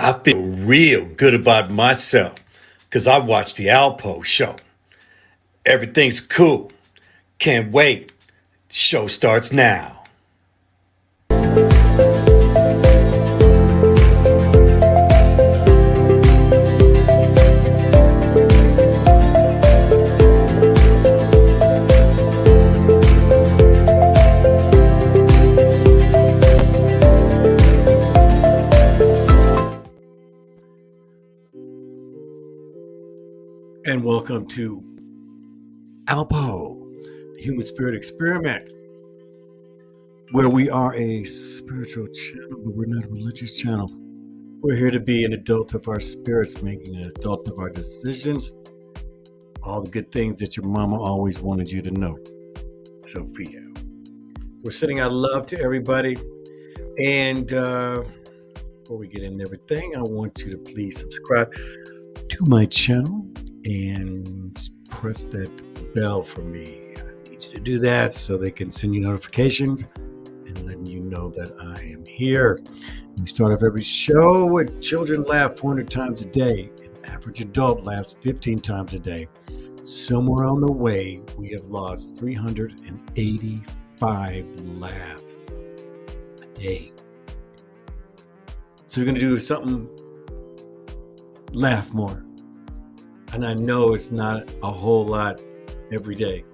I feel real good about myself because I watched the Alpough Show. Everything's cool. Can't wait. The show starts now. And welcome to Alpough, the Human Spirit Experiment, where we are a spiritual channel, but we're not a religious channel. We're here to be an adult of our spirits, making an adult of our decisions, all the good things that your mama always wanted you to know. So for you. So we're sending out love to everybody. And before we get into everything, I want you to please subscribe to my channel and press that bell for me. I need you to do that so they can send you notifications and letting you know that I am here. We start off every show with children laugh 400 times a day. An average adult laughs 15 times a day. Somewhere on the way, we have lost 385 laughs a day. So we're going to do something, laugh more. And I know it's not a whole lot every day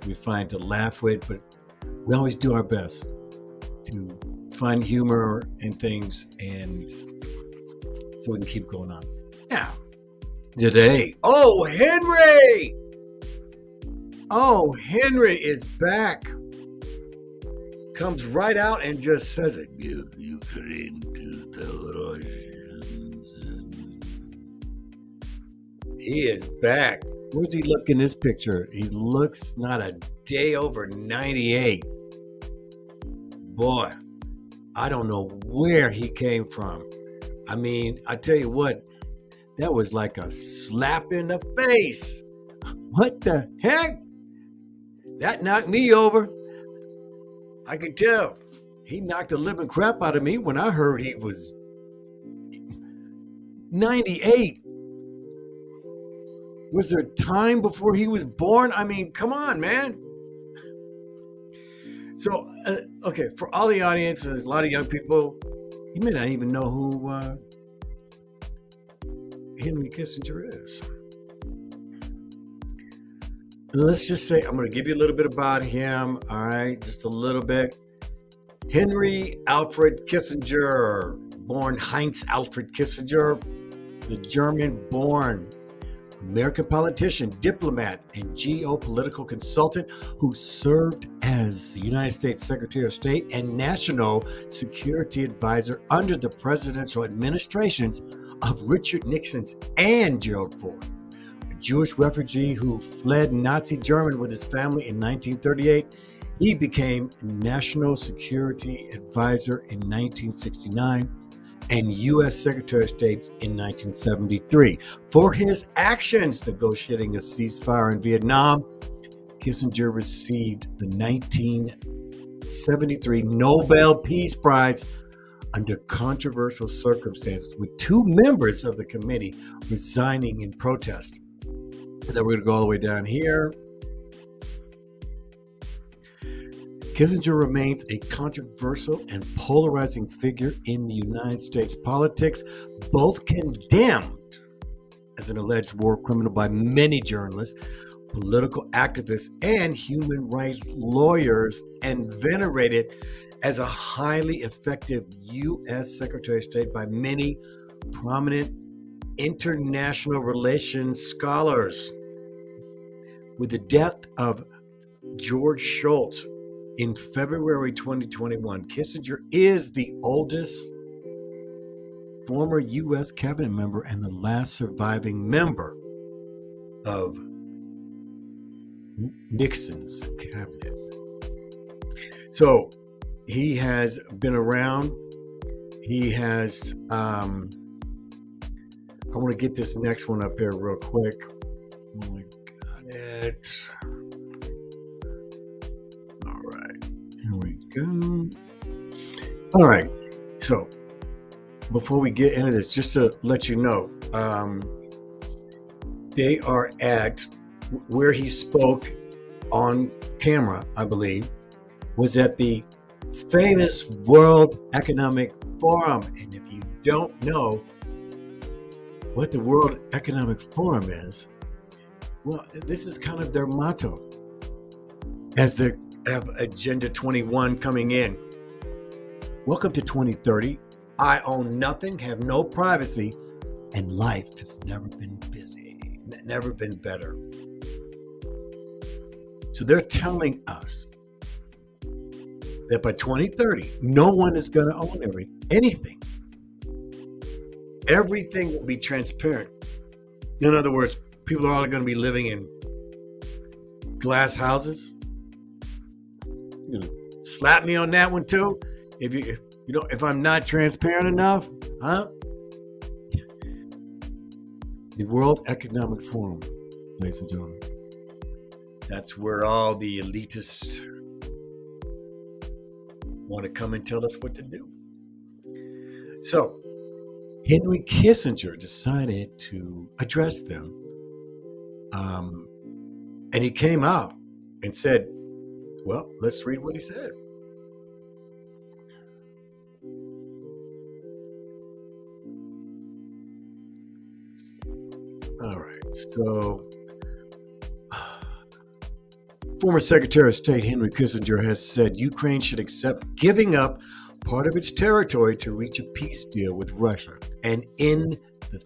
we find to laugh with, but we always do our best to find humor in things and so we can keep going on. Now, today, Henry! Henry is back. Comes right out and just says it. You couldn't do the He is back. Where's he look in this picture? He looks not a day over 98. Boy, I don't know where he came from. I mean, I tell you what, that was like a slap in the face. What the heck? That knocked me over. I can tell. He knocked the living crap out of me when I heard he was 98. Was there time before he was born? I mean, come on, man. So, okay, for all the audience, there's a lot of young people, you may not even know who Henry Kissinger is. Let's just say, I'm going to give you a little bit about him, all right, just a little bit. Henry Alfred Kissinger, born Heinz Alfred Kissinger, the German-born American politician, diplomat, and geopolitical consultant who served as the United States Secretary of State and National Security Advisor under the presidential administrations of Richard Nixon and Gerald Ford. A Jewish refugee who fled Nazi Germany with his family in 1938, he became National Security Advisor in 1969 and U.S. Secretary of State in 1973. For his actions negotiating a ceasefire in Vietnam, Kissinger received the 1973 Nobel Peace Prize under controversial circumstances, with two members of the committee resigning in protest. And then we're going to go all the way down here. Kissinger remains a controversial and polarizing figure in the United States politics, both condemned as an alleged war criminal by many journalists, political activists, and human rights lawyers, and venerated as a highly effective U.S. Secretary of State by many prominent international relations scholars. With the death of George Shultz in February 2021, Kissinger is the oldest former U.S. cabinet member and the last surviving member of Nixon's cabinet. So he has been around. He has, I want to get this next one up here real quick. Oh, I got it. Here we go. All right. So before we get into this, just to let you know, they are at where he spoke on camera, I believe, was at the famous World Economic Forum. And if you don't know what the World Economic Forum is, well, this is kind of their motto as they have Agenda 21 coming in. Welcome to 2030. I own nothing, have no privacy, and life has never been busy, never been better. So they're telling us that by 2030, no one is going to own anything. Everything will be transparent. In other words, people are all going to be living in glass houses. You know, slap me on that one too. If I'm not transparent enough, huh? The World Economic Forum, ladies and gentlemen. That's where all the elitists want to come and tell us what to do. So, Henry Kissinger decided to address them. And he came out and said, well, let's read what he said. All right, so former Secretary of State Henry Kissinger has said Ukraine should accept giving up part of its territory to reach a peace deal with Russia and end the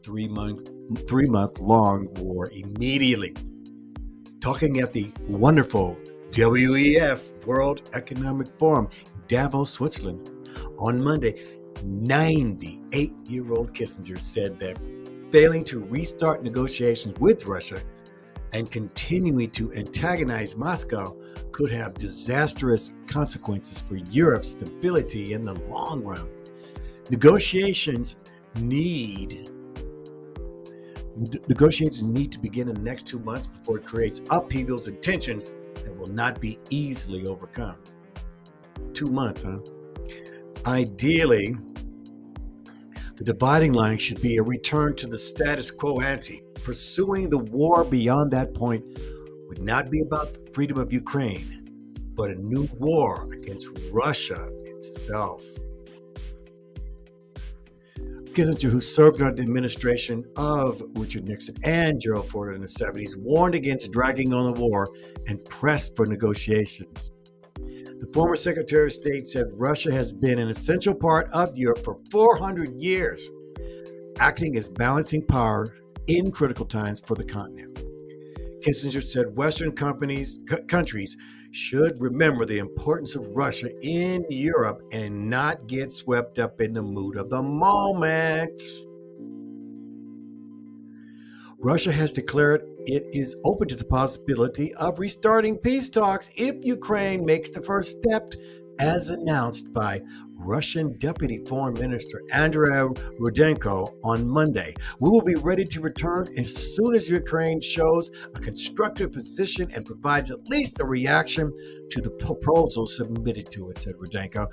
three-month-long war immediately. Talking at the wonderful WEF, World Economic Forum, Davos, Switzerland, on Monday, 98-year-old Kissinger said that failing to restart negotiations with Russia and continuing to antagonize Moscow could have disastrous consequences for Europe's stability in the long run. Negotiations need to begin in the next 2 months before it creates upheavals and tensions that will not be easily overcome. 2 months, huh? Ideally, the dividing line should be a return to the status quo ante. Pursuing the war beyond that point would not be about the freedom of Ukraine, but a new war against Russia itself. Kissinger, who served under the administration of Richard Nixon and Gerald Ford in the 70s, warned against dragging on the war and pressed for negotiations. The former Secretary of State said Russia has been an essential part of Europe for 400 years, acting as balancing power in critical times for the continent. Kissinger said Western countries should remember the importance of Russia in Europe and not get swept up in the mood of the moment. Russia has declared it is open to the possibility of restarting peace talks if Ukraine makes the first step, as announced by Russian Deputy Foreign Minister Andrei Rudenko on Monday. We will be ready to return as soon as Ukraine shows a constructive position and provides at least a reaction to the proposal submitted to it, said Rudenko,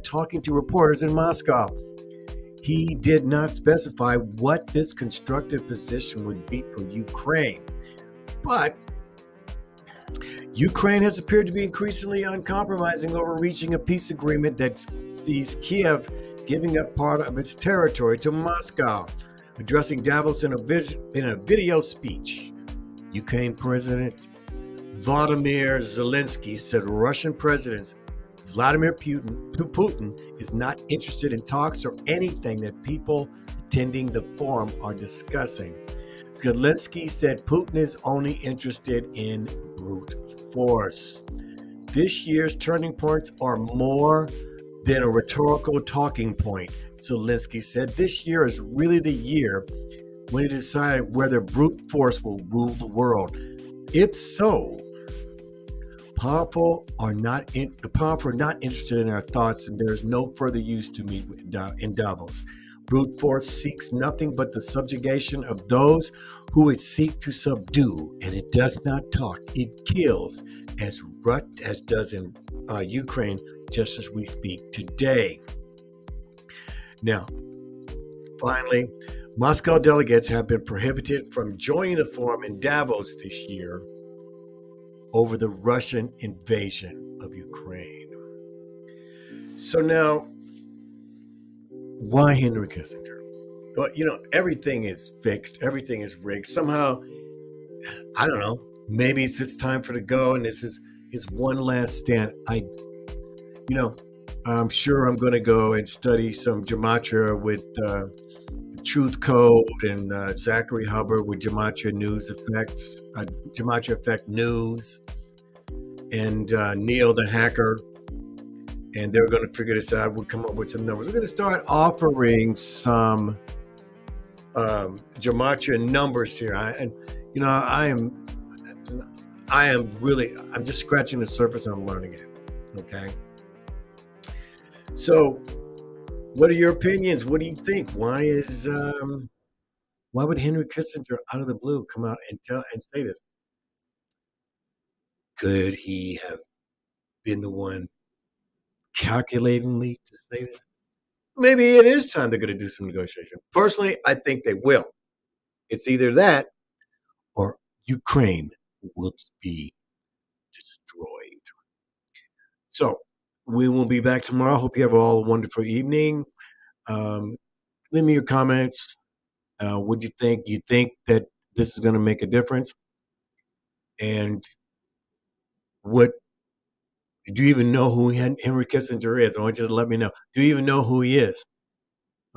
talking to reporters in Moscow. He did not specify what this constructive position would be for Ukraine, but Ukraine has appeared to be increasingly uncompromising over reaching a peace agreement that sees Kiev giving up part of its territory to Moscow. Addressing Davos in a video speech, Ukraine President Volodymyr Zelensky said Russian President Vladimir Putin is not interested in talks or anything that people attending the forum are discussing. Zelensky said Putin is only interested in brute force. This year's turning points are more than a rhetorical talking point, Zelensky said. This year is really the year when he decided whether brute force will rule the world. If so, the powerful are not interested in our thoughts, and there is no further use to meet in Davos. Brute force seeks nothing but the subjugation of those who it seeks to subdue, and it does not talk. It kills, as does in Ukraine, just as we speak today. Now, Finally, Moscow delegates have been prohibited from joining the forum in Davos this year over the Russian invasion of Ukraine. So now, why Henry Kissinger? Well, everything is fixed, everything is rigged. Somehow, I don't know, maybe it's his time for to go, and this is his one last stand. I'm sure I'm going to go and study some gematria with Truth Code and Zachary Hubbard with Gematria News Effects, Gematria Effect News, and Neil the Hacker. And they're going to figure this out. We'll come up with some numbers. We're going to start offering some gematria numbers here. I'm just scratching the surface. I'm learning it. Okay. So, what are your opinions? What do you think? Why would Henry Kissinger out of the blue come out and say this? Could he have been the one calculatingly to say that? Maybe it is time they're going to do some negotiation. Personally, I think they will. It's either that or Ukraine will be destroyed. So we will be back tomorrow. Hope you have all a wonderful evening. Leave me your comments. What do you think? You think that this is going to make a difference? And what do you even know who Henry Kissinger is? I want you to let me know. Do you even know who he is?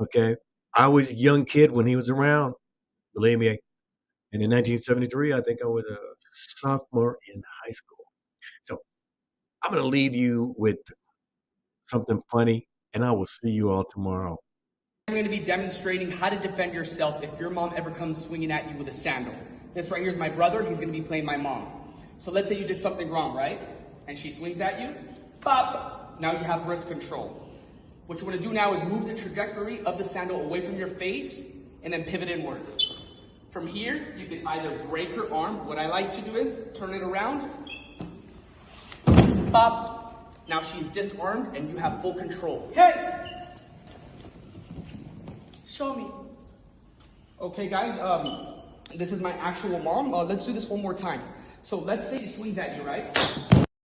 Okay. I was a young kid when he was around. Believe me. And in 1973, I think I was a sophomore in high school. So I'm going to leave you with something funny, and I will see you all tomorrow. I'm going to be demonstrating how to defend yourself if your mom ever comes swinging at you with a sandal. This right here is my brother. He's going to be playing my mom. So let's say you did something wrong, right? And she swings at you. Pop! Now you have wrist control. What you want to do now is move the trajectory of the sandal away from your face and then pivot inward. From here, you can either break her arm. What I like to do is turn it around. Pop! Now she's disarmed and you have full control. Hey! Show me. Okay, guys, this is my actual mom. Let's do this one more time. So let's say she swings at you, right?